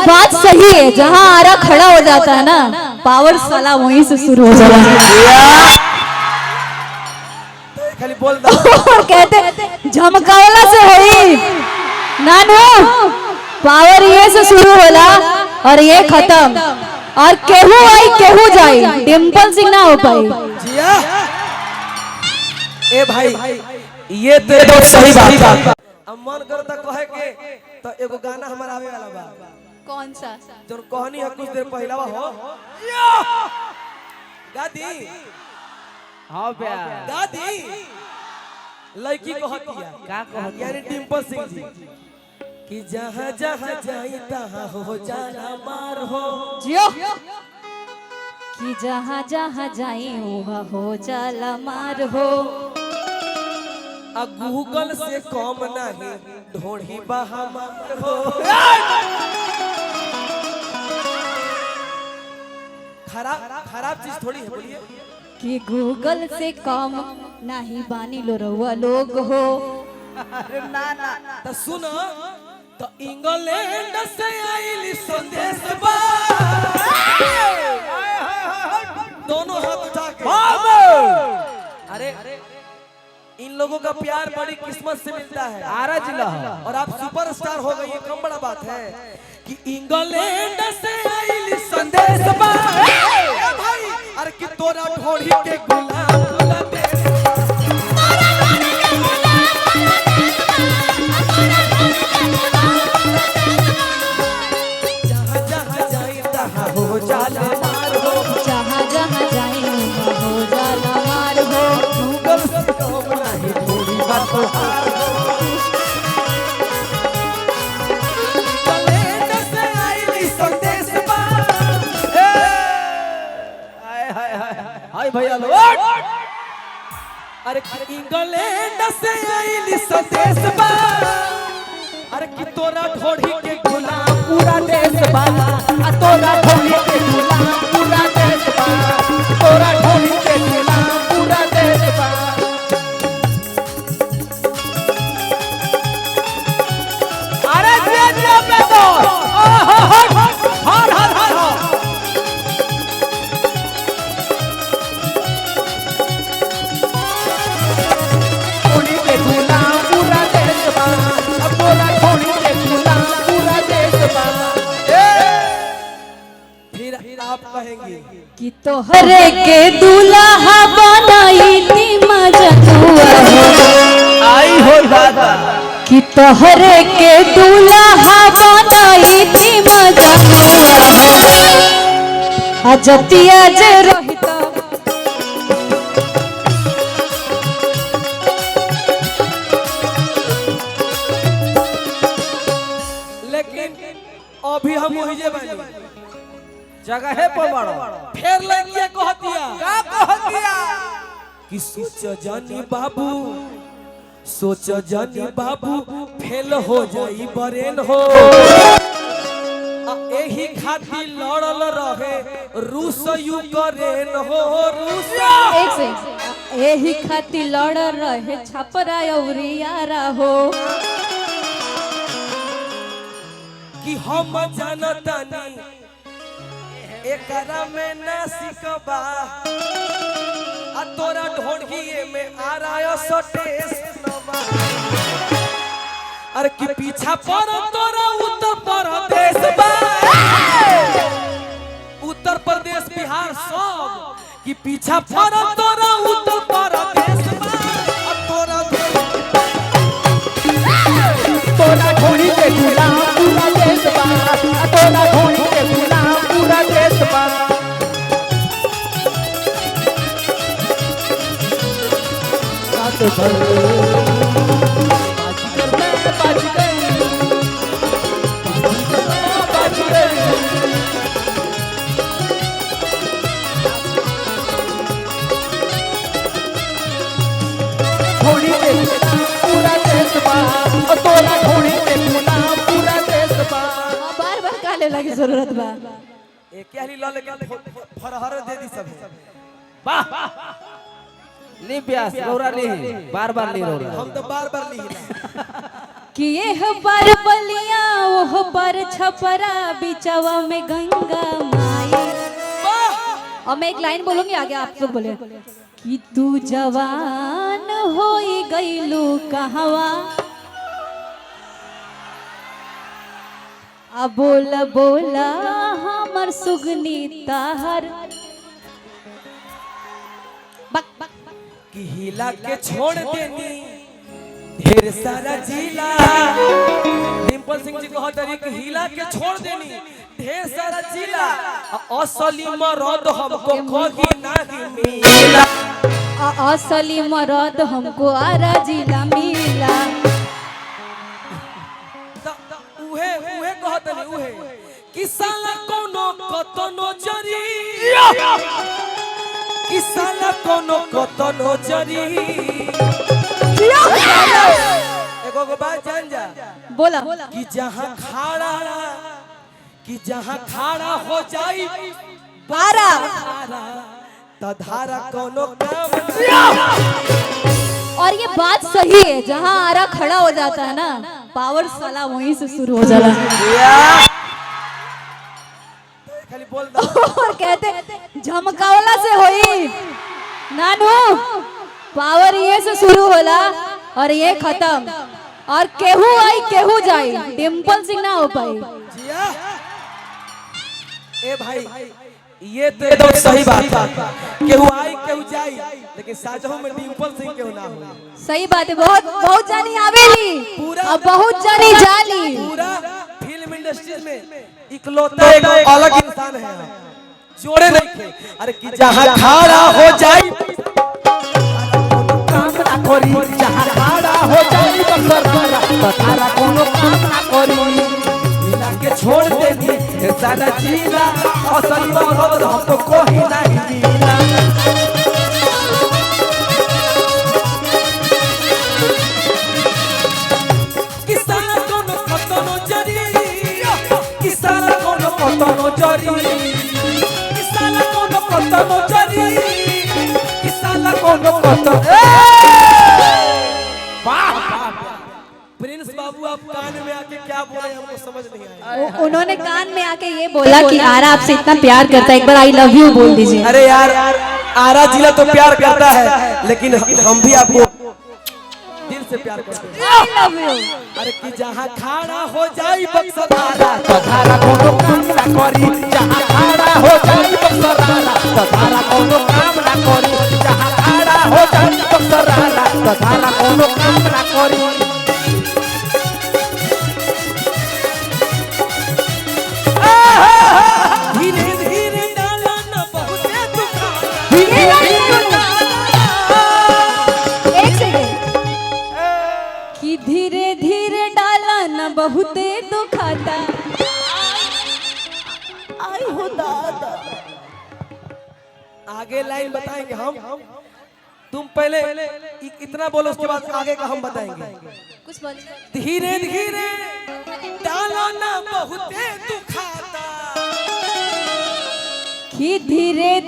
बात सही है, जहाँ आरा खड़ा हो जाता है ना, पावर साला वहीं से शुरू हो जाता है। खाली बोल दो। कहते झमकावला से होई नानू, पावर ये से शुरू होला और ये खत्म, और केहू आई केहू जाई, डिम्पल सिंह ना हो पाई। जिया ए भाई ये तो सही बात। अब मन करता कहे के तो एगो गाना हमारा आवे वाला बा। कौन सा? जो कहनी है कुछ देर पहला हो गादी। हां बे दादी लड़की कहतिया का कहत यानी डिम्पल सिंह जी कि जहां जहां जाई तहां हो जाला मार हो जियो कि जहाँ जहाँ जाई वहाँ हो जाला मार हो। आ गूगल से कम नहीं ढोढ़ी बहा मार हो। खराब चीज थोड़ी है, बोलिए कि गूगल से कम नहीं बानी लो रउआ लोग हो। अरे ना ना तो सुनो तो इंग्लैंड से आइली संदेश बा। दोनों हाथ उठा के अरे इन लोगों का प्यार बड़ी किस्मत से मिलता है। आरा जिला और आप सुपरस्टार हो गए, ये कम बड़ा बात है कि इंग्लैंड से आइली संदेश बा। भाई अरे कि तोरा ढोढ़ी के गुलाम हो जाला मार हो, जहाँ जहाँ जाई वहाँ हो जाला मार हो। गूगल से कम नहीं थोड़ी बात हार हो। इंग्लैंड से आइली संदेश बा। हाय हाय हाय हाय भैया लो अरे इंग्लैंड से आइली संदेश बा। अरे कि तोरा ढोढ़ी के गुलाम पूरा देश बा। आ तोरा ढोढ़ी के गुलाम पूरा देश बा। तोरा ढोढ़ी के गुलाम पूरा देश बा। अरे जे पे तो हर हर हर ढोढ़ी के गुलाम पूरा देश बा। अब तोरा ढोढ़ी के गुलाम पूरा देश बा। फिर आप कहेंगे कि तोहरे के दूल्हा बनाई थी मजनुआ हो। आई हो दादा कि तोहरे के दूल्हा बनाई थी मजनुआ हो। अजतिया जे रोहित लेकिन अभी हम वही जे बानी जगह है पर बड़ो फिर लगिए कहतिया का कहतिया कि सोच जानी बाबू, सोच जानी बाबू फेल हो जाई बरेन हो। एही खातिर लड़ल रहे रूस यूक्रेन हो। रूस एक से यही खातिर लड़ रहे छपरा अउरियारा हो। कि हम जानतानी एकरा में ना सिकबा। आ तोरा ढोढ़िए में आ रहा सटेस नवा। अरे कि पीछा पर तोरा उत्तर प्रदेश बा। उत्तर प्रदेश बिहार सब कि पीछा पर तोरा उत्तर प्रदेश बा। आ तोरा ढोढ़ी के गुलाम पूरा देश बा। आ तोरा ढोढ़ी के गुलाम पूरा देश बा। ढोढ़ी के पूरा देश बा। और तोरा ढोढ़ी के गुलाम पूरा देश बा। बार बार काले लगे जरूरत बा। एक कहली ल लेके फरहर दे दी सब। वाह ली प्यास रोरा ली बार बार ली रोरा हम तो बार बार ली कि यह पर बलिया ओह पर छपरा बिचवा में गंगा माई। और मैं एक लाइन बोलूंगी, आगे आप लोग बोले कि तू जवान होई गईलू कहवा, आ बोला बोला हमर सुगनी ताहर। बक बक कि हिला के छोड़ देनी ढेर सारा जिला। डिम्पल सिंह जी कहत रही कि हिला के छोड़ देनी ढेर सारा जिला, असली मरद हमको कहीं नहीं मिला। असली मरद हमको आरा जिला मिला। उहे उहे कहत रही उहे कि साला कोनो कतनो जरी, कि साला कोनो कतनो जरी। एगो बात जान जा, बोला कि जहाँ खाड़ा हो जाई बारा त धारा कोनो काम। और ये बात सही है, जहाँ आरा खड़ा हो जाता है ना, पावर साला वहीं से शुरू हो जाता है। खाली बोल दो। और कहते झमकावला से होई नानू, पावर ये से शुरू होला और ये खत्म, और केहू आई केहू जाई, डिम्पल सिंह ना हो पाई। जिया ए भाई, ये तो एकदम सही बात है। केहू आई केहू जाई, लेकिन साजों में डिम्पल सिंह केहू ना हो। सही बात है। बहुत बहुत जानी आवेली और बहुत जानी जाली। पूरा फिल्म इंडस्ट्री में इकलौता एक अलग इंसान है, जोड़े नहीं थे। अरे कि जहाँ खड़ा हो जाई काम ना करी, जहाँ खड़ा हो जाई तारा कोनो काम ना करी। हिला के छोड़ देनी सारा जिला, असली मरद हमको कोई नहीं मिला। किसान कोनो कतनो जरी, किसान कोनो कतनो जरी, किसान कोनो कतनो जरी, किसान कोनो कतनो। प्रिंस बाबू आप कान में आके क्या बोले हमको समझ नहीं आया। उन्होंने कान में आके ये बोला कि आरा आपसे इतना प्यार करता है, एक बार आई लव यू बोल दीजिए। अरे यार, आरा जिला तो प्यार करता है, लेकिन हम भी आपको दिल से प्यार करते हैं। I love you. अरे कि जहाँ खड़ा हो जाई बक्सरारा तो धारा कोनो काम ना करी, जहाँ खड़ा हो जाई बक्सरारा तो धारा कोनो काम ना करी, जहाँ खड़ा हो जाई बक्सरारा तो धारा कोनो काम ना करी। धीरे धीरे डाला ना बहुते दुखाता, एक सेकंड, कि धीरे धीरे डाला न बहुते दुखाता। आई हो दादा। आगे लाइन बताएंगे हम, तुम पहले इतना बोलो, उसके बाद आगे का हम बताएंगे। कुछ बोल। धीरे धीरे डाला ना बहुते दुखाता, कि धीरे